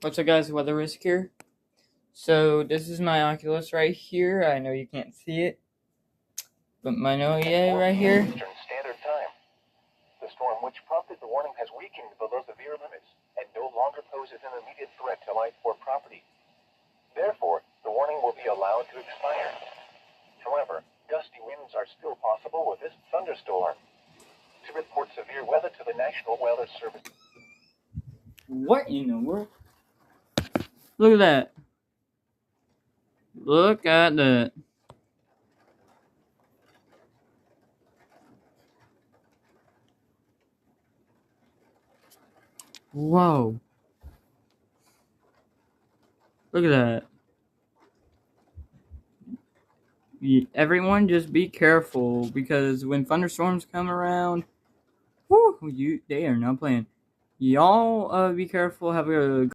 What's up, guys? Weather Risk here. So this is my Oculus right here. I know you can't see it, but my Noe right here. Eastern Standard Time. The storm which prompted the warning has weakened below severe limits and no longer poses an immediate threat to life or property. Therefore, the warning will be allowed to expire. However, gusty winds are still possible with this thunderstorm. To report severe weather to the National Weather Service. What in the world? Look at that. Look at that. Whoa. Look at that. Everyone just be careful, because when thunderstorms come around, they are not playing. Y'all be careful, have a